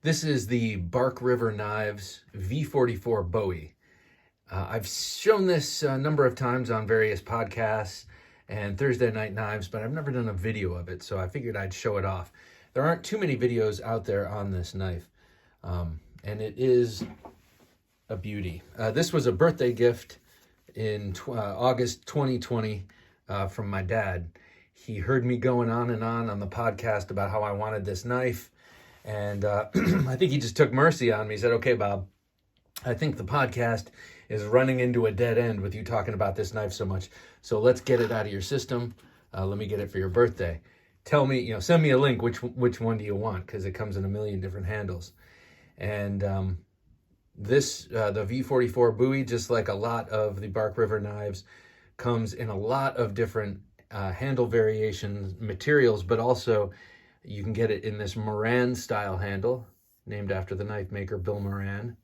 This is the Bark River Knives V-44 Bowie. I've shown this a number of times on various podcasts and Thursday Night Knives, but I've never done a video of it, so I figured I'd show it off. There aren't too many videos out there on this knife, and it is a beauty. This was a birthday gift in August 2020 from my dad. He heard me going on the podcast about how I wanted this knife, and I think he just took mercy on me. He said, "Okay, Bob, I think the podcast is running into a dead end with you talking about this knife so much. So let's get it out of your system. Let me get it for your birthday. Tell me, send me a link. Which one do you want? Because it comes in a million different handles." And the V-44 Bowie, just like a lot of the Bark River knives, comes in a lot of different handle variations, materials, but also you can get it in this Moran style handle, named after the knife maker Bill Moran.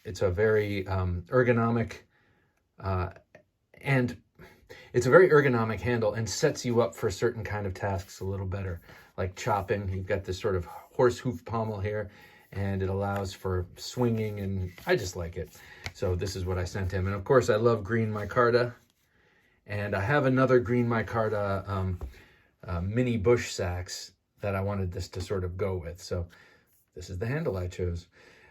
It's a very ergonomic handle, and sets you up for certain kind of tasks a little better, like chopping. You've got this sort of horse hoof pommel here, and it allows for swinging, and I just like it. So this is what I sent him. And of course I love green micarta, and I have another green micarta mini bush sax that I wanted this to sort of go with. So this is the handle I chose.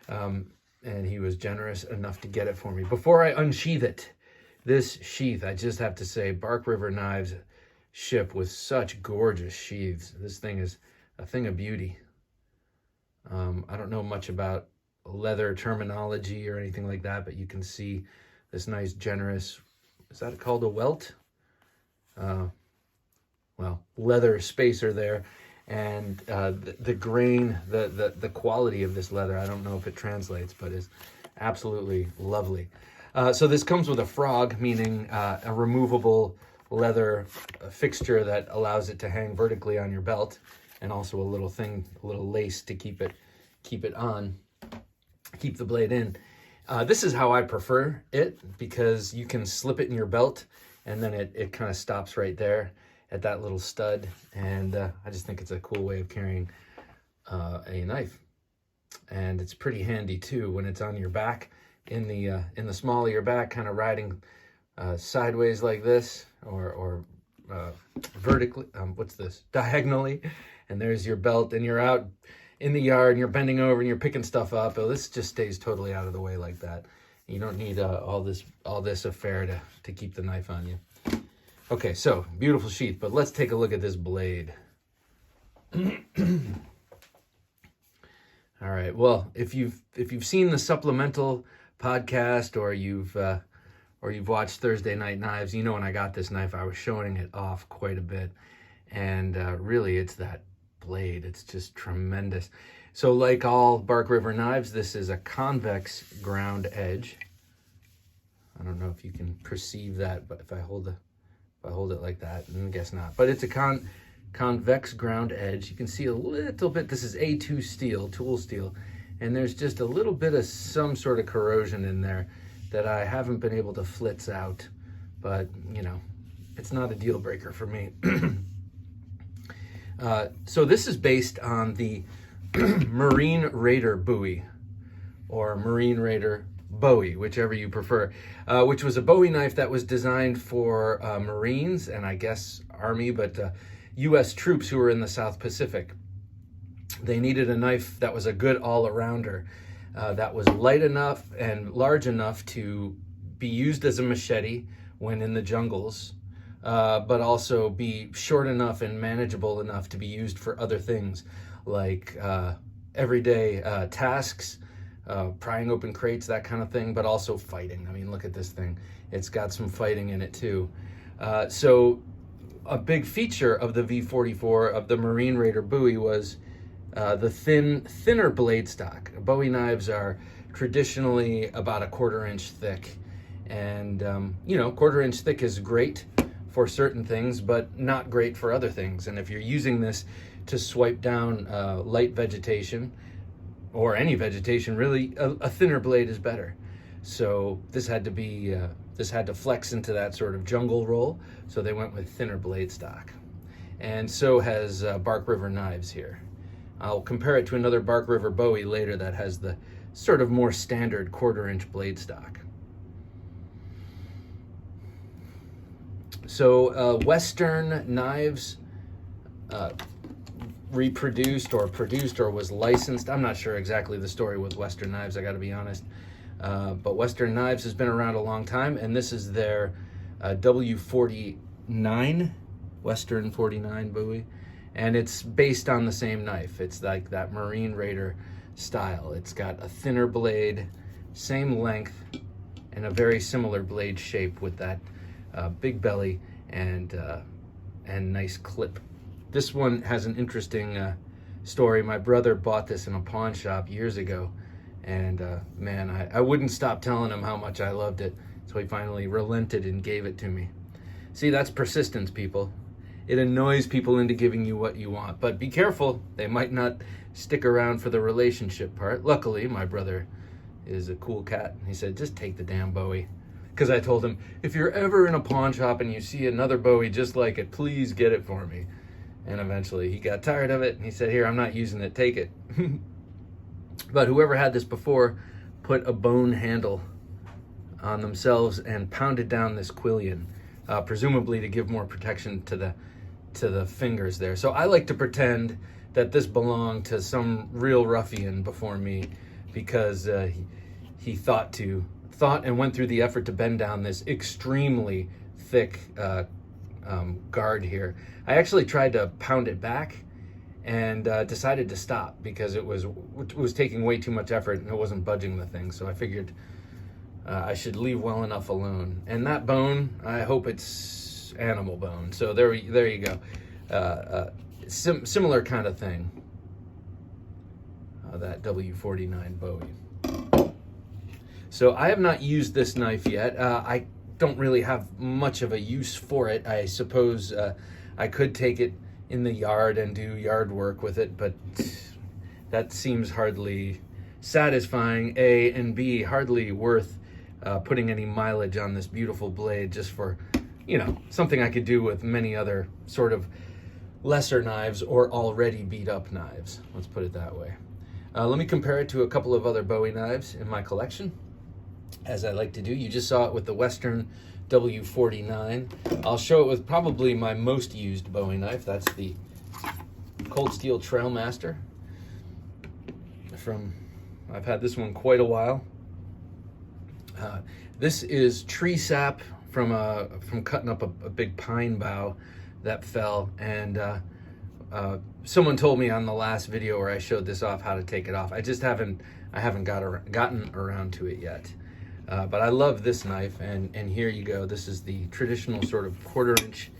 And he was generous enough to get it for me. Before I unsheath it, this sheath, I just have to say, Bark River Knives ship with such gorgeous sheaths. This thing is a thing of beauty. I don't know much about leather terminology or anything like that, but you can see this nice, generous, is that called a welt? Well, leather spacer there. And the grain, the quality of this leather, I don't know if it translates, but is absolutely lovely. So this comes with a frog, meaning a removable leather fixture that allows it to hang vertically on your belt, and also a little lace to keep it on, keep the blade in. This is how I prefer it, because you can slip it in your belt, and then it kind of stops right there at that little stud, and I just think it's a cool way of carrying a knife. And it's pretty handy too when it's on your back, in the small of your back, kind of riding sideways like this, or vertically, diagonally, and there's your belt, and you're out in the yard and you're bending over and you're picking stuff up. Oh, this just stays totally out of the way like that. You don't need all this affair to keep the knife on you. Okay, so beautiful sheath, but let's take a look at this blade. All right. Well, if you've seen the supplemental podcast, or you've watched Thursday Night Knives, when I got this knife, I was showing it off quite a bit, and really, it's that blade. It's just tremendous. So, like all Bark River knives, this is a convex ground edge. I don't know if you can perceive that, but if I hold it like that, I guess not. But it's a convex ground edge. You can see a little bit. This is A2 steel, tool steel, and there's just a little bit of some sort of corrosion in there that I haven't been able to flitz out. But, it's not a deal breaker for me. So this is based on the Marine Raider Bowie, or Marine Raider Bowie, whichever you prefer, which was a Bowie knife that was designed for Marines and I guess Army, but U.S. troops who were in the South Pacific. They needed a knife that was a good all-arounder, that was light enough and large enough to be used as a machete when in the jungles, but also be short enough and manageable enough to be used for other things, like everyday tasks, prying open crates, that kind of thing, but also fighting. I mean, look at this thing. It's got some fighting in it too. So a big feature of the V-44, of the Marine Raider Bowie, was the thinner blade stock. Bowie knives are traditionally about a 1/4 inch thick. And, 1/4 inch thick is great for certain things, but not great for other things. And if you're using this to swipe down light vegetation, or any vegetation really, a thinner blade is better. So this had to flex into that sort of jungle role, so they went with thinner blade stock. And so has Bark River Knives here. I'll compare it to another Bark River Bowie later that has the sort of more standard 1/4-inch blade stock. So Western knives reproduced or produced or was licensed. I'm not sure exactly the story with Western knives, I gotta be honest. But Western knives has been around a long time, and this is their W49, Western 49 Bowie. And it's based on the same knife. It's like that Marine Raider style. It's got a thinner blade, same length, and a very similar blade shape with that big belly and nice clip. This one has an interesting story. My brother bought this in a pawn shop years ago, and man, I wouldn't stop telling him how much I loved it, so he finally relented and gave it to me. See, that's persistence, people. It annoys people into giving you what you want, but be careful, they might not stick around for the relationship part. Luckily, my brother is a cool cat. He said, just take the damn Bowie. Because I told him, if you're ever in a pawn shop and you see another Bowie just like it, please get it for me. And eventually he got tired of it and he said, here, I'm not using it, take it. But whoever had this before put a bone handle on themselves and pounded down this quillion, presumably to give more protection to the fingers there. So I like to pretend that this belonged to some real ruffian before me, because he thought and went through the effort to bend down this extremely thick guard here. I actually tried to pound it back and decided to stop because it was taking way too much effort and it wasn't budging the thing. So I figured I should leave well enough alone. And that bone, I hope it's animal bone. So there you go. Similar kind of thing. That W49 Bowie. So I have not used this knife yet. I don't really have much of a use for it. I suppose I could take it in the yard and do yard work with it, but that seems hardly satisfying, A, and B, hardly worth putting any mileage on this beautiful blade just for, something I could do with many other sort of lesser knives or already beat up knives. Let's put it that way. Let me compare it to a couple of other Bowie knives in my collection, as I like to do. You just saw it with the Western W49. I'll show it with probably my most used Bowie knife. That's the Cold Steel Trailmaster. I've had this one quite a while. This is tree sap from cutting up a big pine bough that fell, and someone told me on the last video where I showed this off how to take it off. I haven't gotten around to it yet. But I love this knife, and here you go. This is the traditional sort of quarter-inch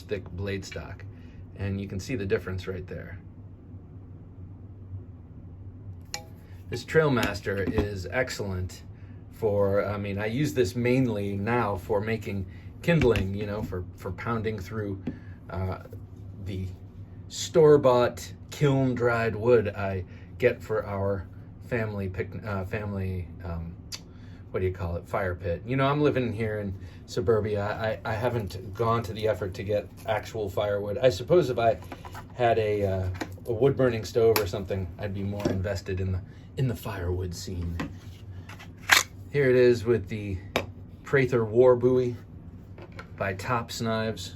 thick blade stock, and you can see the difference right there. This Trailmaster is excellent for, I use this mainly now for making kindling, for pounding through the store-bought kiln-dried wood I get for our family fire pit. I'm living here in suburbia. I haven't gone to the effort to get actual firewood. I suppose if I had a wood burning stove or something, I'd be more invested in the firewood scene. Here it is with the Prather War Bowie by Tops Knives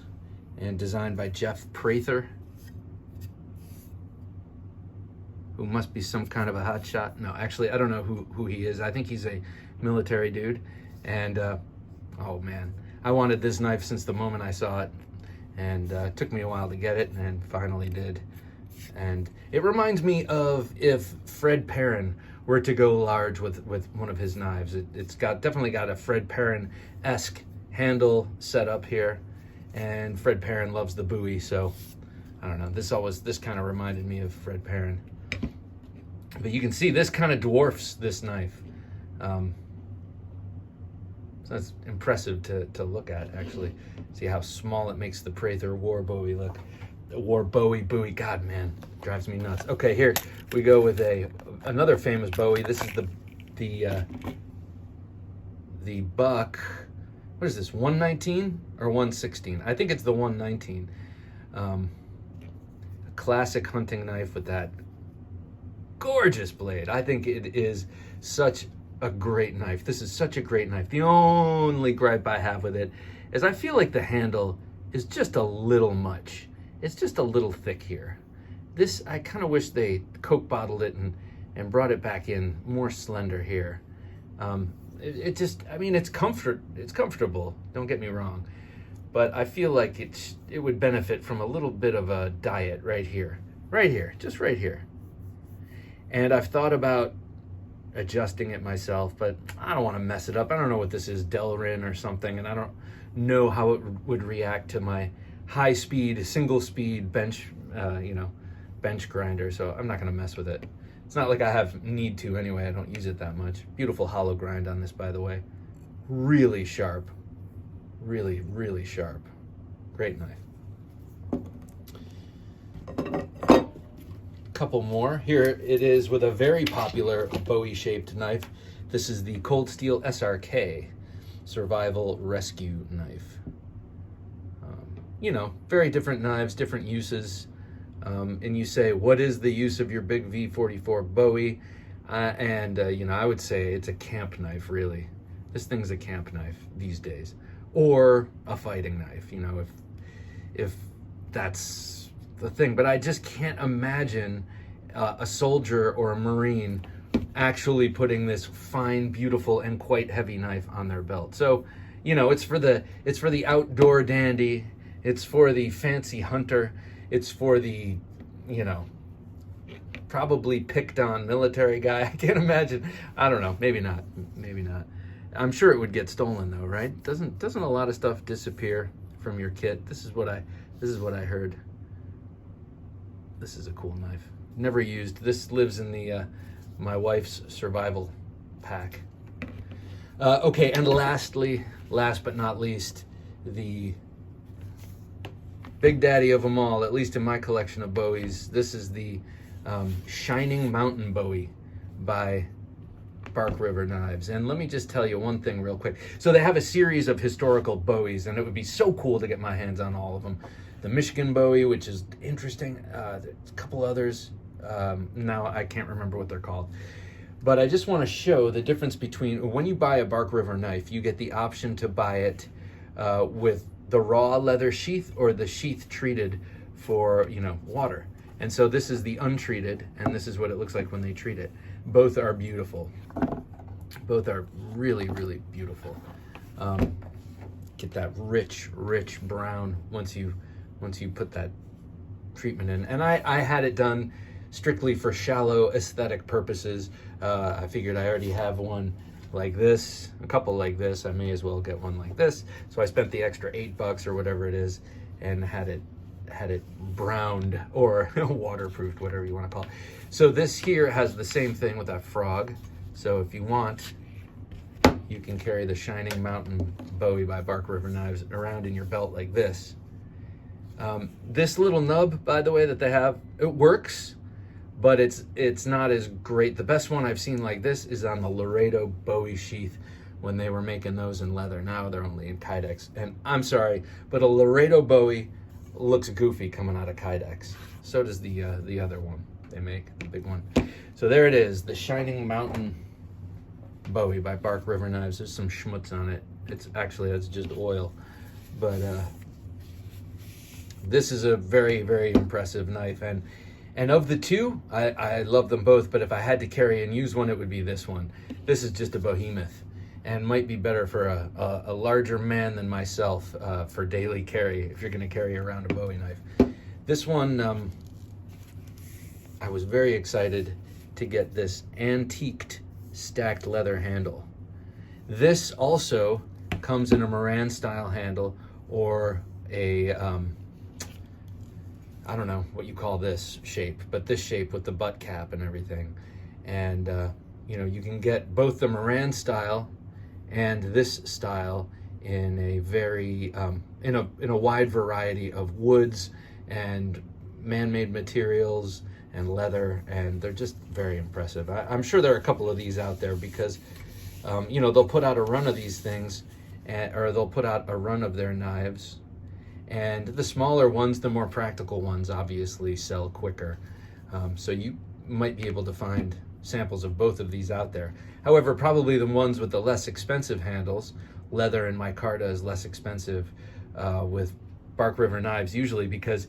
and designed by Jeff Prather, who must be some kind of a hotshot. No, actually, I don't know who he is. I think he's a military dude. And, oh man, I wanted this knife since the moment I saw it. And it took me a while to get it, and finally did. And it reminds me of if Fred Perrin were to go large with one of his knives. It's definitely got a Fred Perrin-esque handle set up here. And Fred Perrin loves the Bowie, so I don't know. This kind of reminded me of Fred Perrin. But you can see this kind of dwarfs this knife. So that's impressive to look at, actually. See how small it makes the Prather War Bowie look. The War Bowie, God, man, drives me nuts. Okay, here we go with another famous Bowie. This is the Buck. What is this, 119 or 116? I think it's the 119. A classic hunting knife with that gorgeous blade. I think it is such a great knife. This is such a great knife. The only gripe I have with it is I feel like the handle is just a little much. It's just a little thick here. This, I kind of wish they Coke bottled it and brought it back in more slender here. It just, I mean, it's comfortable, don't get me wrong, but I feel like it would benefit from a little bit of a diet right here, just right here. And I've thought about adjusting it myself, but I don't want to mess it up. I don't know what this is, Delrin or something, and I don't know how it would react to my high speed, single speed bench, bench grinder, so I'm not going to mess with it. It's not like I have need to anyway. I don't use it that much. Beautiful hollow grind on this, by the way. Really sharp. Really, really sharp. Great knife. Couple more. Here it is with a very popular Bowie-shaped knife. This is the Cold Steel SRK Survival Rescue Knife. Very different knives, different uses. And you say, what is the use of your big V-44 Bowie? I would say it's a camp knife, really. This thing's a camp knife these days. Or a fighting knife, if that's the thing. But I just can't imagine a soldier or a Marine actually putting this fine, beautiful, and quite heavy knife on their belt. So, it's for the outdoor dandy. It's for the fancy hunter. It's for the, probably picked on military guy. I can't imagine. I don't know. Maybe not. Maybe not. I'm sure it would get stolen though, right? Doesn't a lot of stuff disappear from your kit? This is what I heard. This is a cool knife. Never used. This lives in the my wife's survival pack. Okay, and last but not least, the big daddy of them all, at least in my collection of Bowies. This is the Shining Mountain Bowie by Bark River Knives. And let me just tell you one thing real quick. So they have a series of historical Bowies, and it would be so cool to get my hands on all of them. The Michigan Bowie, which is interesting. There's a couple others. Now I can't remember what they're called. But I just want to show the difference between, when you buy a Bark River knife, you get the option to buy it with the raw leather sheath or the sheath treated for, water. And so this is the untreated, and this is what it looks like when they treat it. Both are beautiful. Both are really, really beautiful. Get that rich brown once you put that treatment in. And I had it done strictly for shallow aesthetic purposes. I figured I already have one like this, a couple like this. I may as well get one like this. So I spent the extra $8 or whatever it is and had it browned or waterproofed, whatever you want to call it. So this here has the same thing with that frog. So if you want, you can carry the Shining Mountain Bowie by Bark River Knives around in your belt like this. This little nub, by the way, that they have, it works, but it's not as great. The best one I've seen like this is on the Laredo Bowie sheath when they were making those in leather. Now they're only in Kydex. And I'm sorry, but a Laredo Bowie looks goofy coming out of Kydex. So does the other one they make, the big one. So there it is, the Shining Mountain Bowie by Bark River Knives. There's some schmutz on it. That's just oil. But this is a very, very impressive knife. And of the two, I love them both, but if I had to carry and use one, it would be this one. This is just a behemoth and might be better for a larger man than myself for daily carry, if you're gonna carry around a Bowie knife. This one, I was very excited to get this antiqued stacked leather handle. This also comes in a Moran style handle or a, I don't know what you call this shape, but this shape with the butt cap and everything. And you can get both the Moran style and this style in a very in a wide variety of woods and man-made materials and leather, and they're just very impressive. I'm sure there are a couple of these out there because they'll put out a run of these things, or they'll put out a run of their knives, And the smaller ones, the more practical ones, obviously sell quicker. So you might be able to find samples of both of these out there. However, probably the ones with the less expensive handles, leather and micarta is less expensive with Bark River knives, usually because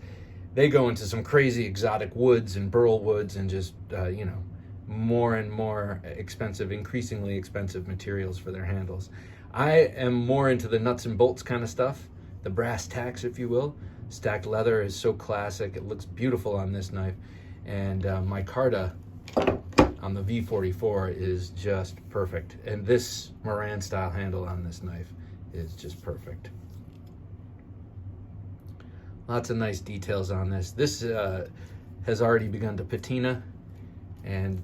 they go into some crazy exotic woods and burl woods and just, you know, more and more expensive, increasingly expensive materials for their handles. I am more into the nuts and bolts kind of stuff, the brass tacks, if you will. Stacked leather is so classic. It looks beautiful on this knife. And micarta on the V-44 is just perfect. And this Moran style handle on this knife is just perfect. Lots of nice details on this. This has already begun to patina, and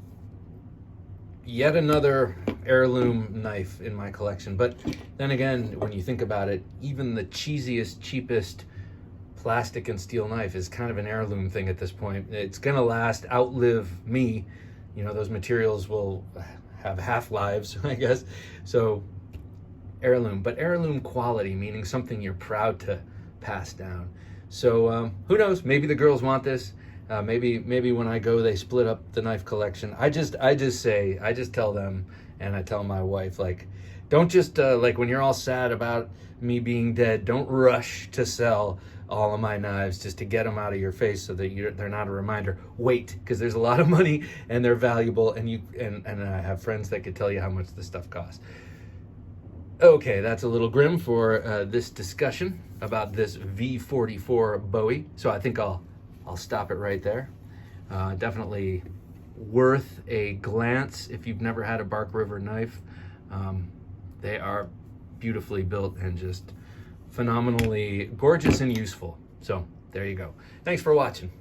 yet another heirloom knife in my collection. But then again, when you think about it, even the cheesiest, cheapest plastic and steel knife is kind of an heirloom thing at this point. It's gonna last, outlive me. You know, those materials will have half-lives, I guess. So heirloom, but heirloom quality, meaning something you're proud to pass down. So who knows? Maybe the girls want this. Maybe when I go, they split up the knife collection. I just tell them, and I tell my wife, like, don't just like when you're all sad about me being dead, don't rush to sell all of my knives just to get them out of your face so that they're not a reminder. Wait, because there's a lot of money and they're valuable, and I have friends that could tell you how much this stuff costs. Okay, that's a little grim for this discussion about this V-44 Bowie. So I think I'll stop it right there. Definitely worth a glance if you've never had a Bark River knife. They are beautifully built and just phenomenally gorgeous and useful. So there you go. Thanks for watching.